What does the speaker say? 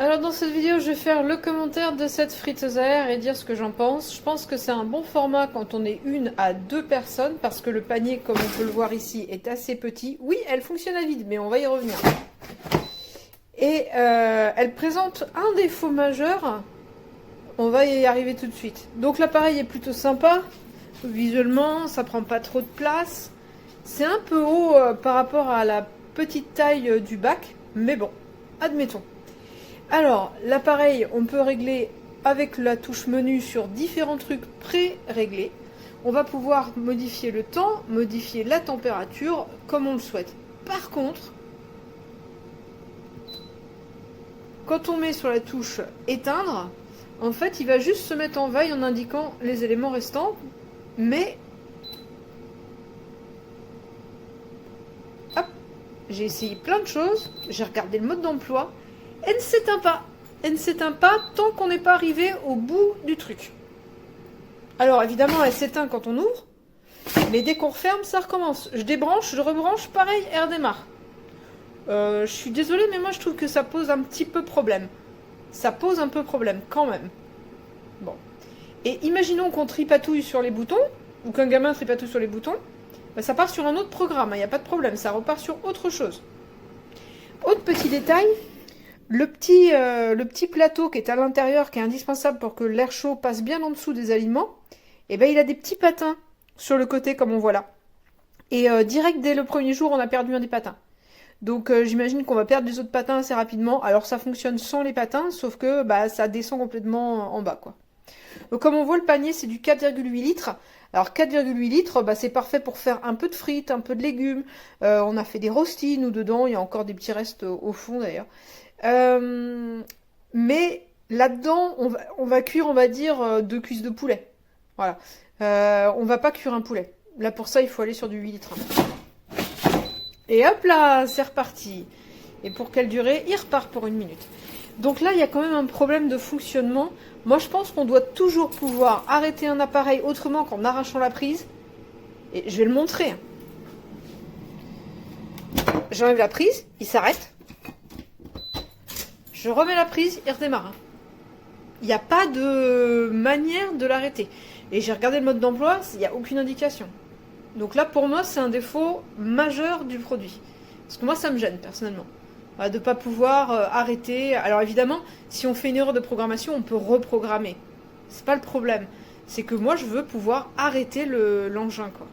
Alors dans cette vidéo, je vais faire le commentaire de cette friteuse à air et dire ce que j'en pense. Je pense que c'est un bon format quand on est 1 à 2 personnes parce que le panier, comme on peut le voir ici, est assez petit. Oui, elle fonctionne à vide, mais on va y revenir. Et elle présente un défaut majeur. On va y arriver tout de suite. Donc l'appareil est plutôt sympa. Visuellement, ça prend pas trop de place. C'est un peu haut par rapport à la petite taille du bac, mais bon, admettons. Alors, l'appareil, on peut régler avec la touche menu sur différents trucs pré-réglés. On va pouvoir modifier le temps, modifier la température, comme on le souhaite. Par contre, quand on met sur la touche éteindre, en fait, il va juste se mettre en veille en indiquant les éléments restants, mais hop, j'ai essayé plein de choses, j'ai regardé le mode d'emploi, elle ne s'éteint pas. Elle ne s'éteint pas tant qu'on n'est pas arrivé au bout du truc. Alors évidemment, elle s'éteint quand on ouvre, mais dès qu'on referme, ça recommence. Je débranche, je rebranche, pareil, elle redémarre. Je suis désolée, mais moi je trouve que ça pose un petit peu problème. Ça pose un peu problème, quand même. Bon. Et imaginons qu'on tripatouille sur les boutons, ou qu'un gamin tripatouille sur les boutons, bah, ça part sur un autre programme, il n'y a pas de problème, ça repart sur autre chose. Autre petit détail, le petit plateau qui est à l'intérieur, qui est indispensable pour que l'air chaud passe bien en dessous des aliments, et ben il a des petits patins sur le côté comme on voit là. Et direct dès le premier jour, on a perdu un des patins. Donc j'imagine qu'on va perdre les autres patins assez rapidement. Alors ça fonctionne sans les patins, sauf que bah, ça descend complètement en bas, quoi. Donc comme on voit, le panier c'est du 4,8 litres. Alors 4,8 litres, bah, c'est parfait pour faire un peu de frites, un peu de légumes. On a fait des rostis, nous dedans, il y a encore des petits restes au fond d'ailleurs. Mais là-dedans, on va cuire, on va dire, 2 cuisses de poulet. Voilà. On va pas cuire un poulet. Là, pour ça, il faut aller sur du 8 litres. Et hop là, c'est reparti. Et pour quelle durée? Il repart pour 1 minute. Donc là, il y a quand même un problème de fonctionnement. Moi, je pense qu'on doit toujours pouvoir arrêter un appareil autrement qu'en arrachant la prise. Et je vais le montrer. J'enlève la prise, il s'arrête. Je remets la prise, il redémarre. Il n'y a pas de manière de l'arrêter. Et j'ai regardé le mode d'emploi, il n'y a aucune indication. Donc là, pour moi, c'est un défaut majeur du produit. Parce que moi, ça me gêne, personnellement. De ne pas pouvoir arrêter. Alors évidemment, si on fait une erreur de programmation, on peut reprogrammer. C'est pas le problème. C'est que moi, je veux pouvoir arrêter l'engin, quoi.